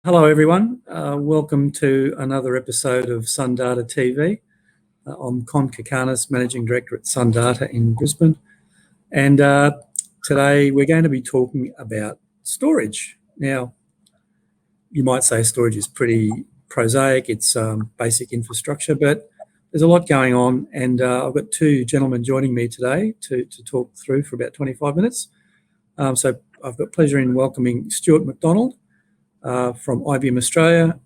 Hello everyone, welcome to another episode of Sundata TV. I'm Con Kakanis, Managing Director at Sundata in Brisbane, and today we're going to be talking about storage. Now, you might say storage is pretty prosaic, it's basic infrastructure, but there's a lot going on, and I've got two gentlemen joining me today to talk through for about 25 minutes. So I've got pleasure in welcoming Stuart Mcdonald, from IBM Australia.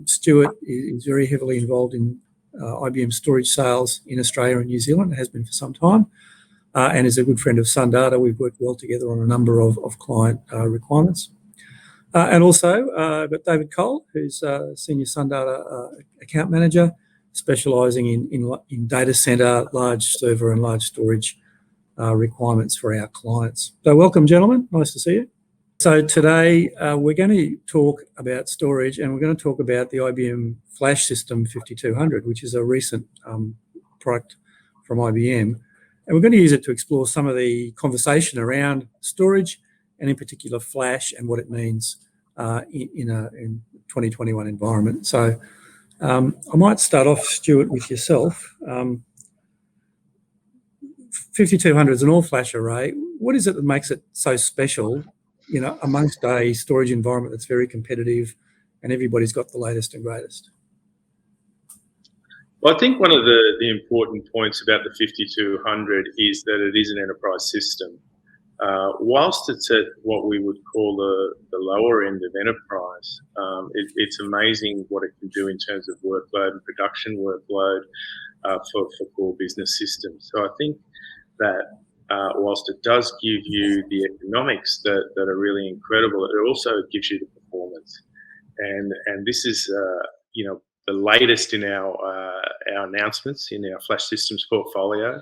Stuart is very heavily involved in IBM Storage sales in Australia and New Zealand, has been for some time, and is a good friend of Sundata. We've worked well together on a number of client requirements. And also I've got David Cole, who's Senior Sundata Account Manager, specialising in data centre, large server and large storage requirements for our clients. So welcome, gentlemen. Nice to see you. So today we're going to talk about storage, and we're going to talk about the IBM Flash System 5200, which is a recent product from IBM. And we're going to use it to explore some of the conversation around storage, and in particular Flash and what it means in 2021 environment. So I might start off, Stuart, with yourself. 5200 is an all-flash array. What is it that makes it so special, you know, amongst a storage environment that's very competitive and everybody's got the latest and greatest? Well, I think one of the important points about the 5200 is that it is an enterprise system. Whilst it's at what we would call the lower end of enterprise, it's amazing what it can do in terms of workload and production workload for core business systems. So I think that whilst it does give you the economics that are really incredible, it also gives you the performance. And this is the latest in our announcements in our Flash Systems portfolio,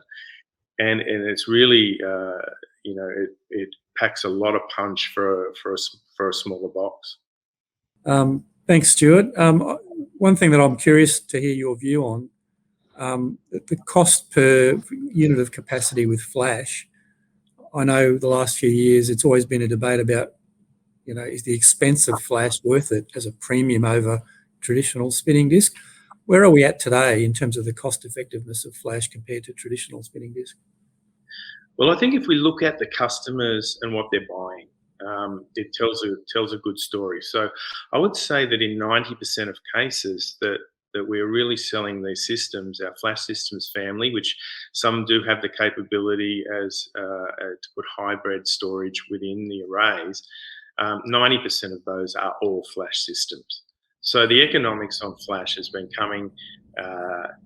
and it's really it packs a lot of punch for a smaller box. Thanks, Stuart. One thing that I'm curious to hear your view on, the cost per unit of capacity with Flash. I know the last few years it's always been a debate about, is the expense of Flash worth it as a premium over traditional spinning disk? Where are we at today in terms of the cost effectiveness of Flash compared to traditional spinning disk? Well, I think if we look at the customers and what they're buying, it tells a good story. So I would say that in 90% of cases that we're really selling these systems, our Flash Systems family, which some do have the capability as to put hybrid storage within the arrays. 90% of those are all Flash systems. So the economics on Flash has been coming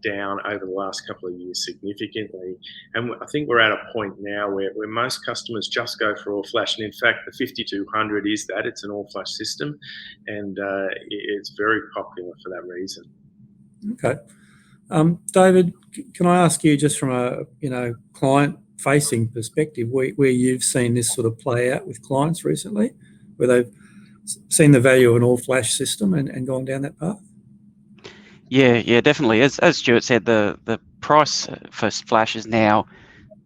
down over the last couple of years significantly, and I think we're at a point now where most customers just go for all Flash, and in fact the 5200 is that. It's an all Flash system, and it's very popular for that reason. Okay. David, can I ask you, just from a client-facing perspective, where you've seen this sort of play out with clients recently, where they've seen the value of an all-flash system and gone down that path? Yeah, definitely. As Stuart said, the price for Flash is now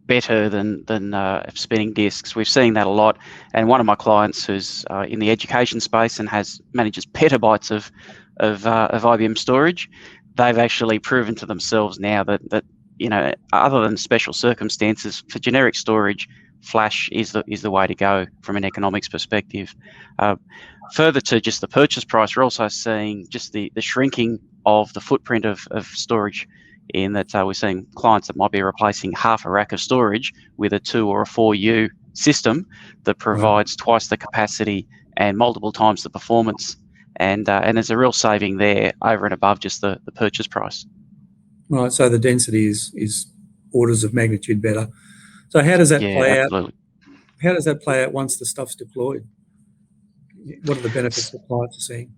better than spinning disks. We've seen that a lot, and one of my clients who's in the education space and manages petabytes of IBM storage, they've actually proven to themselves now that other than special circumstances, for generic storage, Flash is the way to go from an economics perspective. Further to just the purchase price, we're also seeing just the shrinking of the footprint of storage, in that we're seeing clients that might be replacing half a rack of storage with a 2 or a 4U system that provides twice the capacity and multiple times the performance. And there's a real saving there over and above just the purchase price. Right, so the density is orders of magnitude better. So how does that play absolutely. out? How does that play out once the stuff's deployed? What are the benefits that clients are seeing?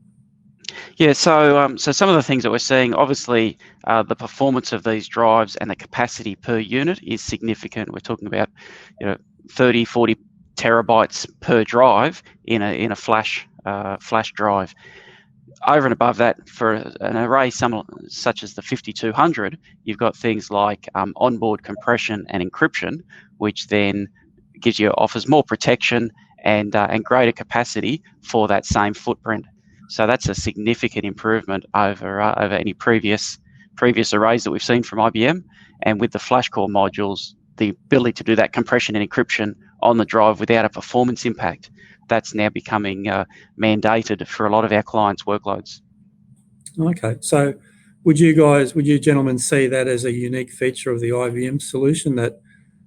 Yeah, so some of the things that we're seeing, obviously, the performance of these drives and the capacity per unit is significant. We're talking about 30, 40 terabytes per drive in a flash drive. Over and above that, for an array such as the 5200, you've got things like onboard compression and encryption, which then offers more protection and greater capacity for that same footprint. So that's a significant improvement over any previous arrays that we've seen from IBM. And with the flash core modules, the ability to do that compression and encryption on the drive without a performance impact, that's now becoming mandated for a lot of our clients' workloads. Okay, so would you gentlemen see that as a unique feature of the IBM solution, that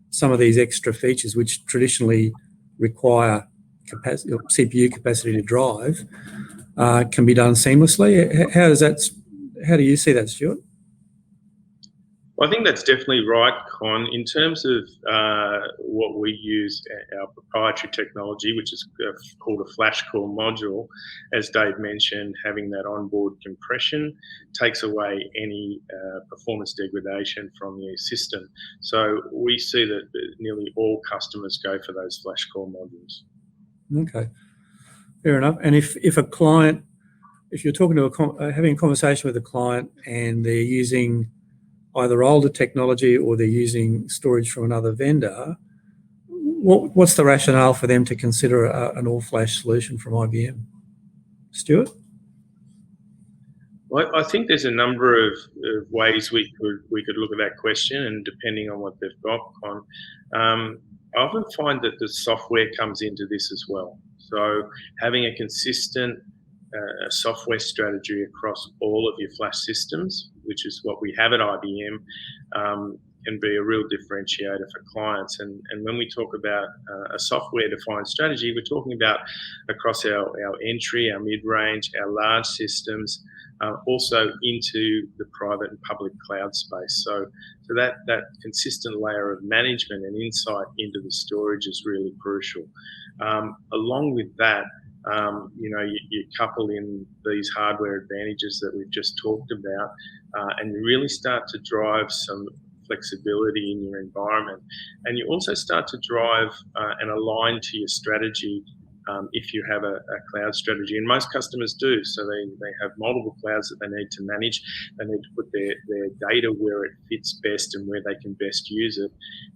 some of these extra features which traditionally require capacity, or CPU capacity to drive, can be done seamlessly? How do you see that, Stuart? Well, I think that's definitely right, Con. In terms of what we use, our proprietary technology, which is called a flash core module, as Dave mentioned, having that onboard compression takes away any performance degradation from the system. So we see that nearly all customers go for those flash core modules. Okay, fair enough. And if a client, if you're talking to having a conversation with a client and they're using either older technology or they're using storage from another vendor, what's the rationale for them to consider an all-flash solution from IBM? Stuart? Well, I think there's a number of ways we could look at that question, and depending on what they've got on. I often find that the software comes into this as well. So having a consistent software strategy across all of your flash systems, which is what we have at IBM, can be a real differentiator for clients. And when we talk about a software-defined strategy, we're talking about across our entry, our mid-range, our large systems, also into the private and public cloud space. So that consistent layer of management and insight into the storage is really crucial. Along with that, you couple in these hardware advantages that we've just talked about, and you really start to drive some flexibility in your environment. And you also start to drive and align to your strategy if you have a cloud strategy. And most customers do. So they have multiple clouds that they need to manage. They need to put their data where it fits best and where they can best use it.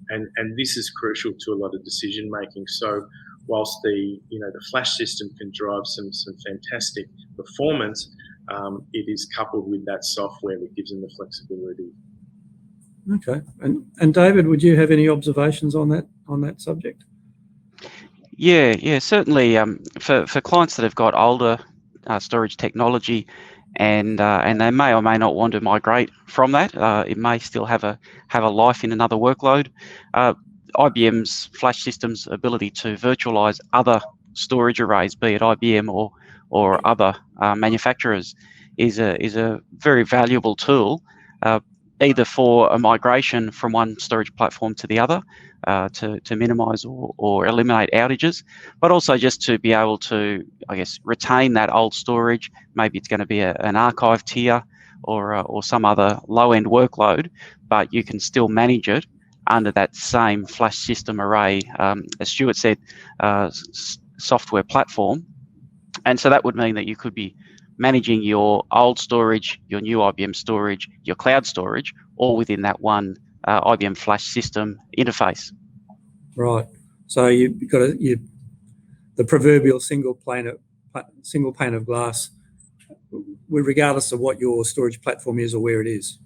And this is crucial to a lot of decision making. So whilst the flash system can drive some fantastic performance, it is coupled with that software that gives them the flexibility. Okay, and David, would you have any observations on that subject? Yeah, certainly. For clients that have got older storage technology, and they may or may not want to migrate from that, it may still have a life in another workload. IBM's flash system's ability to virtualize other storage arrays, be it IBM or other manufacturers, is a very valuable tool, either for a migration from one storage platform to the other, to minimize or eliminate outages, but also just to be able to, I guess, retain that old storage. Maybe it's going to be an archive tier or some other low-end workload, but you can still manage it under that same flash system array, as Stuart said, software platform. And so that would mean that you could be managing your old storage, your new IBM storage, your cloud storage, all within that one IBM Flash System interface. Right. So you've got the proverbial single pane of glass, regardless of what your storage platform is or where it is.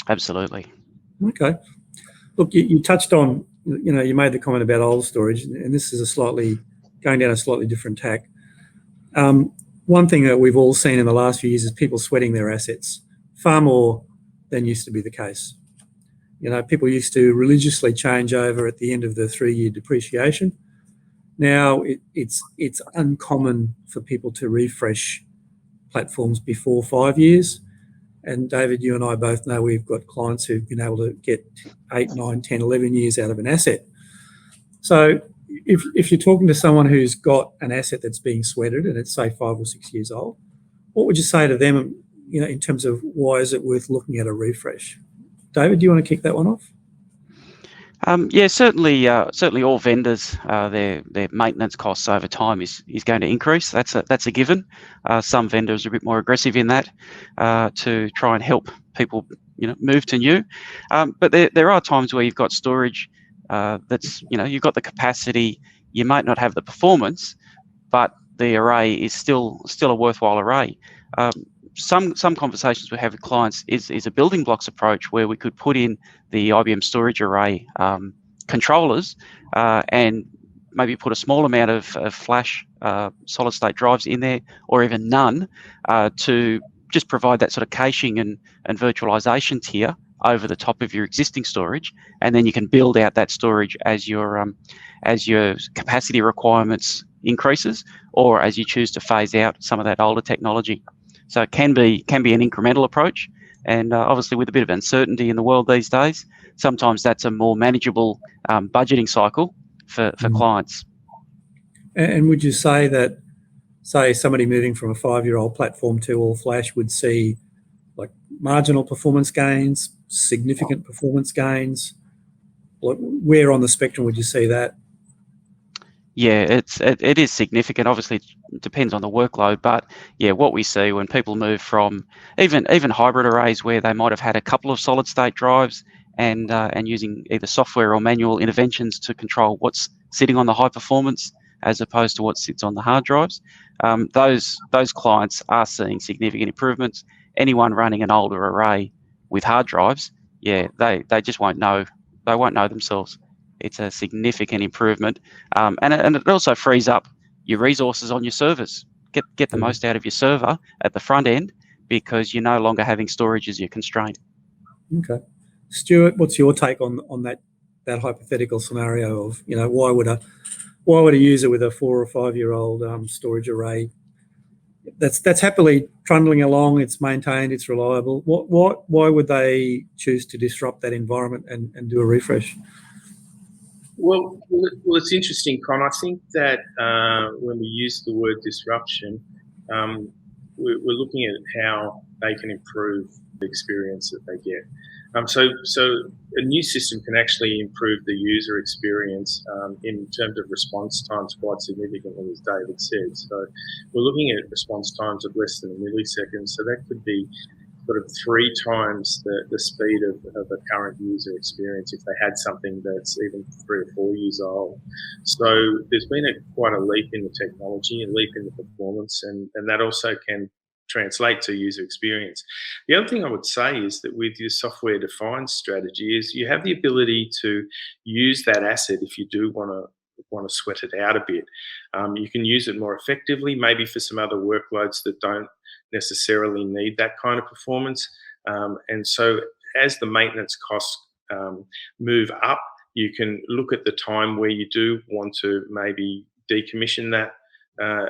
Absolutely. Okay. Look, you touched on, you made the comment about old storage, and this is going down a slightly different tack. One thing that we've all seen in the last few years is people sweating their assets far more than used to be the case. People used to religiously change over at the end of the 3-year depreciation. Now it's uncommon for people to refresh platforms before 5 years. And David, you and I both know we've got clients who've been able to get 8, 9, 10, 11 years out of an asset. So if you're talking to someone who's got an asset that's being sweated and it's, say, 5 or 6 years old, what would you say to them, in terms of why is it worth looking at a refresh? David, do you want to kick that one off? Yeah, certainly all vendors, their maintenance costs over time is going to increase. That's a given. Some vendors are a bit more aggressive in that to try and help people move to new. But there are times where you've got storage that's you've got the capacity. You might not have the performance, but the array is still a worthwhile array. Some conversations we have with clients is a building blocks approach where we could put in the IBM Storage array controllers and maybe put a small amount of flash solid state drives in there, or even none, to just provide that sort of caching and virtualization tier over the top of your existing storage, and then you can build out that storage as your capacity requirements increases, or as you choose to phase out some of that older technology. So it can be an incremental approach, and obviously with a bit of uncertainty in the world these days, sometimes that's a more manageable budgeting cycle for clients. And would you say that, say, somebody moving from a 5-year-old platform to all flash would see like marginal performance gains, significant performance gains? Where on the spectrum would you see that? Yeah, it is significant. Obviously, it depends on the workload, but yeah, what we see when people move from even hybrid arrays where they might have had a couple of solid state drives and using either software or manual interventions to control what's sitting on the high performance as opposed to what sits on the hard drives, those clients are seeing significant improvements. Anyone running an older array with hard drives, yeah, they just won't know. They won't know themselves. It's a significant improvement, and it also frees up your resources on your servers. Get the most out of your server at the front end because you're no longer having storage as your constraint. Okay, Stuart, what's your take on that hypothetical scenario of, you know, why would a user with a 4 or 5-year-old storage array that's happily trundling along, it's maintained, it's reliable, why would they choose to disrupt that environment and do a refresh? Well, it's interesting, Con. I think that when we use the word disruption, we're looking at how they can improve the experience that they get. So a new system can actually improve the user experience in terms of response times quite significantly, as David said. So we're looking at response times of less than a millisecond. So that could be sort of 3 times the speed of a current user experience if they had something that's even 3 or 4 years old. So there's been quite a leap in the technology, a leap in the performance, and that also can translate to user experience. The other thing I would say is that with your software defined strategy is you have the ability to use that asset if you do want to sweat it out a bit. You can use it more effectively, maybe for some other workloads that don't necessarily need that kind of performance. And so as the maintenance costs move up, you can look at the time where you do want to maybe decommission that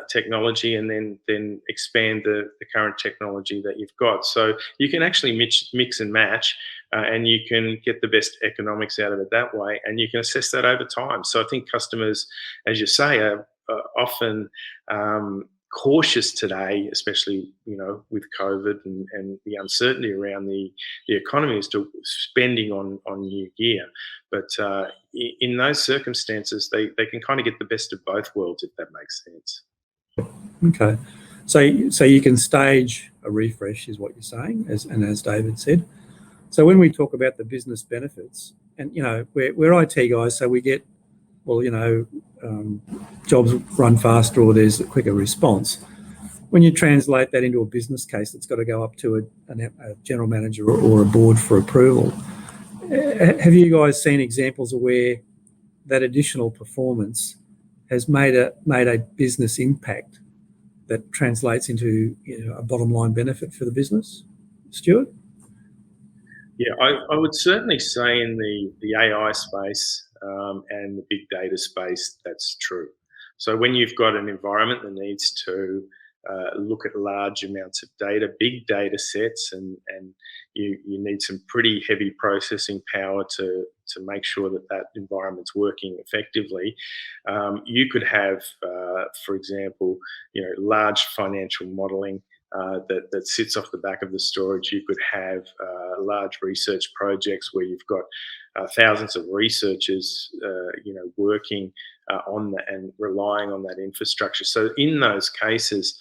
technology and then expand the current technology that you've got. So you can actually mix and match, and you can get the best economics out of it that way, and you can assess that over time. So I think customers, as you say, are often cautious today, especially, you know, with COVID and the uncertainty around the economy as to spending on new gear. But in those circumstances, they can kind of get the best of both worlds, if that makes sense. Okay, so you can stage a refresh, is what you're saying, as David said. So when we talk about the business benefits, and you know, we're IT guys, so we get, well, you know, jobs run faster or there's a quicker response. When you translate that into a business case that's got to go up to a general manager or a board for approval, have you guys seen examples of where that additional performance has made a business impact that translates into, you know, a bottom line benefit for the business? Stuart? Yeah, I would certainly say in the AI space and the big data space, that's true. So when you've got an environment that needs to look at large amounts of data, big data sets, and you need some pretty heavy processing power to make sure that environment's working effectively, you could have, for example, you know, large financial modelling that sits off the back of the storage. You could have large research projects where you've got thousands of researchers, you know, working on that and relying on that infrastructure. So in those cases,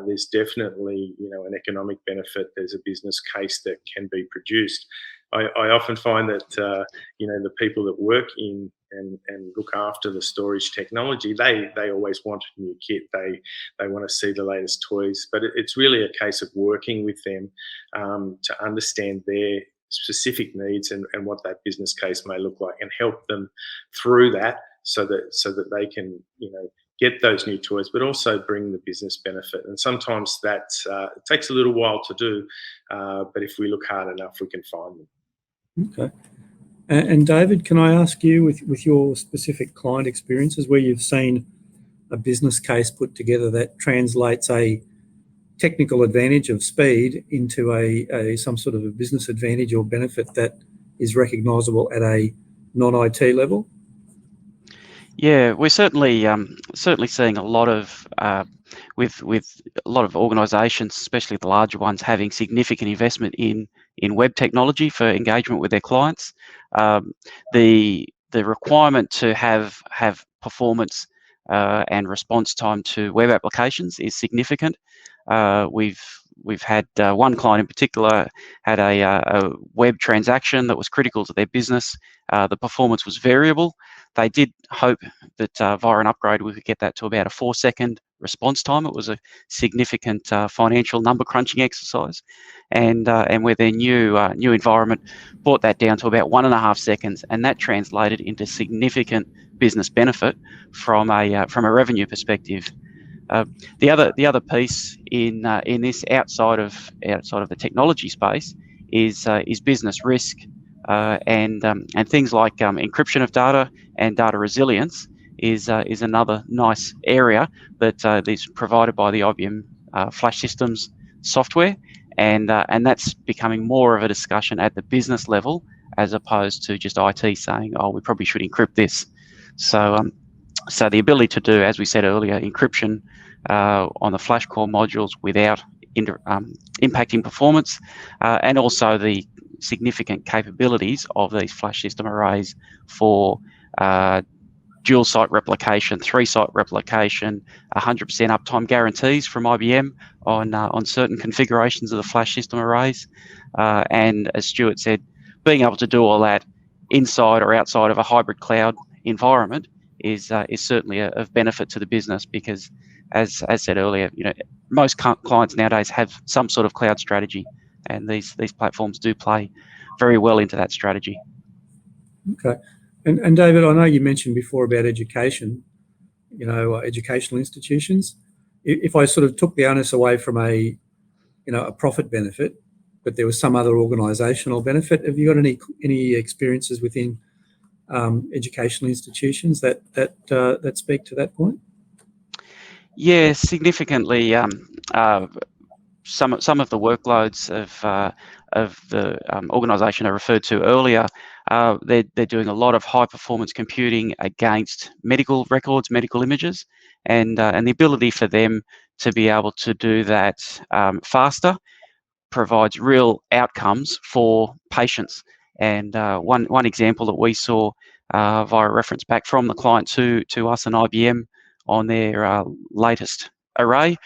there's definitely, you know, an economic benefit. There's a business case that can be produced. I often find that, you know, the people that work in and look after the storage technology, they always want new kit. They want to see the latest toys, but it's really a case of working with them to understand their specific needs and what that business case may look like, and help them through that so that they can, you know, get those new toys, but also bring the business benefit. And sometimes that it takes a little while to do, but if we look hard enough, we can find them. Okay. And David, can I ask you, with your specific client experiences where you've seen a business case put together that translates a technical advantage of speed into some sort of a business advantage or benefit that is recognisable at a non-IT level? Yeah, we're certainly seeing a lot of with a lot of organisations, especially the larger ones, having significant investment in web technology for engagement with their clients. The requirement to have performance and response time to web applications is significant. We've had one client in particular had a web transaction that was critical to their business. The performance was variable. They did hope that via an upgrade we could get that to about a 4-second response time. It was a significant financial number crunching exercise, and with their new environment, brought that down to about 1.5 seconds, and that translated into significant business benefit from a revenue perspective. The other piece in this outside of the technology space is business risk, and things like encryption of data and data resilience is another nice area that is provided by the IBM Flash Systems software, and that's becoming more of a discussion at the business level as opposed to just IT saying, oh, we probably should encrypt this. So the ability to do, as we said earlier, encryption on the Flash core modules without impacting performance, and also the significant capabilities of these Flash system arrays for dual site replication, 3-site replication, 100% uptime guarantees from IBM on certain configurations of the Flash system arrays, and as Stuart said, being able to do all that inside or outside of a hybrid cloud environment is certainly of benefit to the business, because as said earlier, you know, most clients nowadays have some sort of cloud strategy, and these platforms do play very well into that strategy. Okay. And David, I know you mentioned before about education, you know, educational institutions. If I sort of took the onus away from a profit benefit, but there was some other organisational benefit, have you got any experiences within educational institutions that speak to that point? Yeah, significantly. Some of the workloads of the organisation I referred to earlier, they're doing a lot of high performance computing against medical records, medical images, and the ability for them to be able to do that faster provides real outcomes for patients. And one example that we saw via reference back from the client to us and IBM on their latest array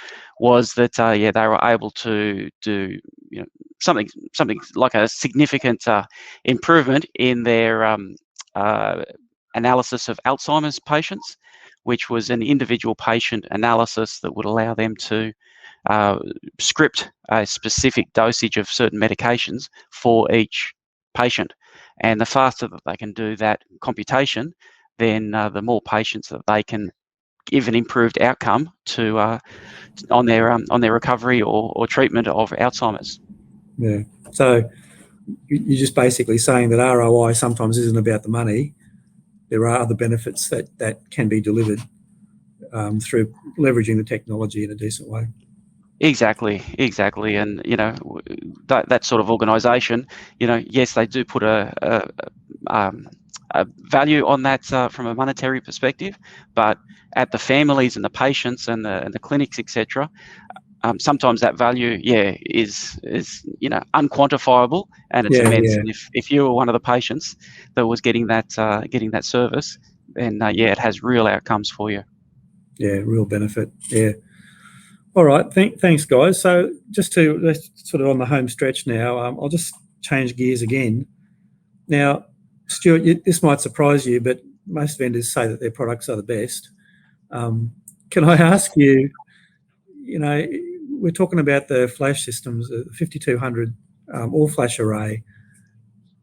was that they were able to do something like a significant improvement in their analysis of Alzheimer's patients, which was an individual patient analysis that would allow them to script a specific dosage of certain medications for each patient. And the faster that they can do that computation, then the more patients that they can give an improved outcome to on their recovery or treatment of Alzheimer's. Yeah. So you're just basically saying that ROI sometimes isn't about the money. There are other benefits that can be delivered through leveraging the technology in a decent way. Exactly, and that sort of organisation, yes, they do put a value on that from a monetary perspective, but at the families and the patients and the clinics, etc., sometimes that value, is unquantifiable, and it's immense. Yeah. And if you were one of the patients that was getting that service, then it has real outcomes for you. Yeah, real benefit. Yeah. All right, thanks, guys. So just to sort of on the home stretch now, I'll just change gears again. Now, Stuart, this might surprise you, but most vendors say that their products are the best. Can I ask you, we're talking about the flash systems, the 5200 all-flash array.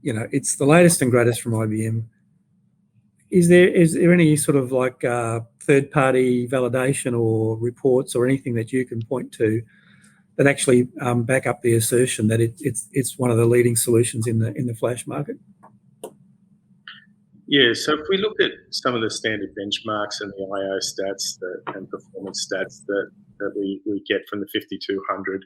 It's the latest and greatest from IBM. Is there any sort of like third-party validation or reports or anything that you can point to that actually back up the assertion that it's one of the leading solutions in the flash market? Yeah, so if we look at some of the standard benchmarks and the I/O stats and performance stats that we get from the 5200,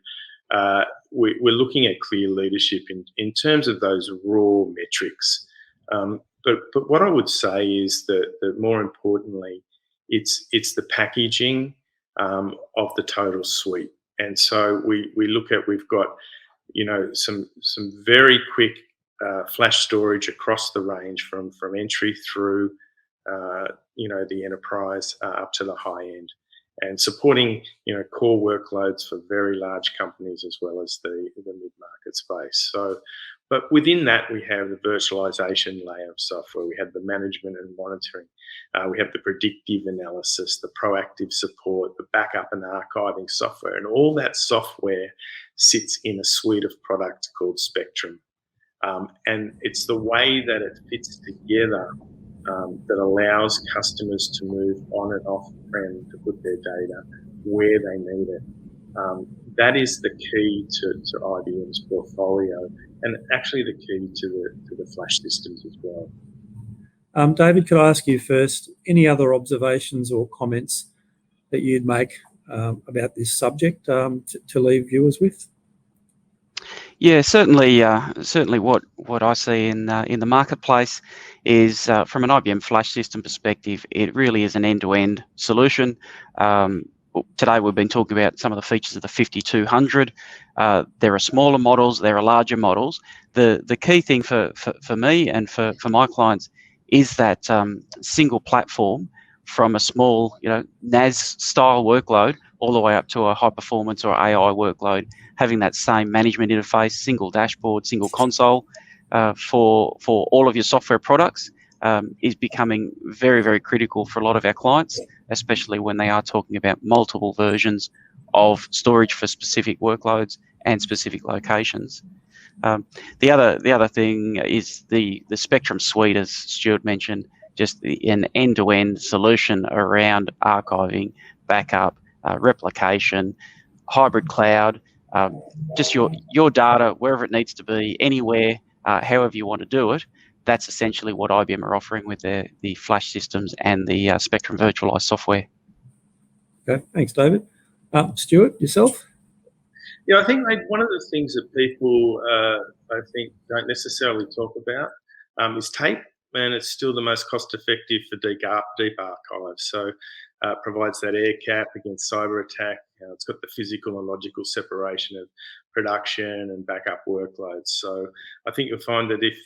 we're looking at clear leadership in terms of those raw metrics. But what I would say is that more importantly, it's the packaging of the total suite. And so we look at, we've got some very quick flash storage across the range from entry through the enterprise up to the high end, and supporting core workloads for very large companies as well as the mid-market space. So, but within that we have the virtualization layer of software, we have the management and monitoring, we have the predictive analysis, the proactive support, the backup and archiving software, and all that software sits in a suite of products called Spectrum. And it's the way that it fits together that allows customers to move on and off-prem to put their data where they need it. That is the key to IBM's portfolio, and actually the key to the flash systems as well. David, could I ask you first, any other observations or comments that you'd make about this subject to leave viewers with? Yeah, certainly what I see in the marketplace is from an IBM Flash System perspective, it really is an end-to-end solution. Today we've been talking about some of the features of the 5200. There are smaller models, there are larger models. The key thing for me and for my clients is that single platform from a small NAS style workload all the way up to a high performance or AI workload, having that same management interface, single dashboard, single console for all of your software products is becoming very, very critical for a lot of our clients, especially when they are talking about multiple versions of storage for specific workloads and specific locations. The other thing is the Spectrum suite, as Stuart mentioned, just an end-to-end solution around archiving, backup, replication, hybrid cloud, just your data wherever it needs to be, anywhere, however you want to do it. That's essentially what IBM are offering with the flash systems and the Spectrum virtualized software. Okay, thanks, David. Stuart, yourself? Yeah, I think one of the things that people I think don't necessarily talk about is tape, and it's still the most cost-effective for deep archive. So provides that air cap against cyber attack. It's got the physical and logical separation of production and backup workloads. So I think you'll find that if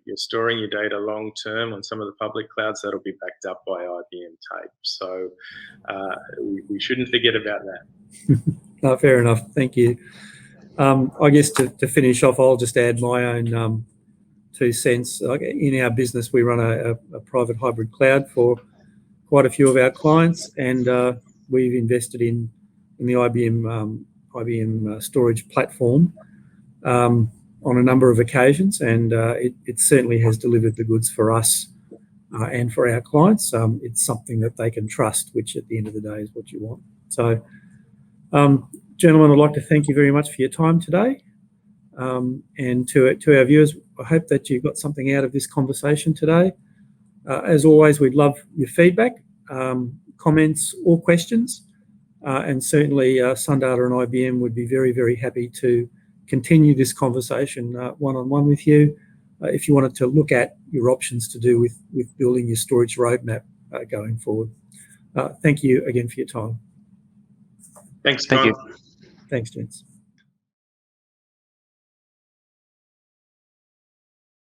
you're storing your data long term on some of the public clouds, that'll be backed up by IBM tape. So we shouldn't forget about that. No, fair enough. Thank you. I guess to finish off, I'll just add my own 2 cents. In our business, we run a private hybrid cloud for quite a few of our clients, and we've invested in the IBM Storage platform on a number of occasions, and it certainly has delivered the goods for us and for our clients. It's something that they can trust, which at the end of the day is what you want. So, gentlemen, I'd like to thank you very much for your time today. And to our viewers, I hope that you got something out of this conversation today. As always, we'd love your feedback, comments or questions, and certainly Sundata and IBM would be very, very happy to continue this conversation one-on-one with you if you wanted to look at your options to do with building your storage roadmap going forward. Thank you again for your time. Thanks, Thank you. Thanks, gents.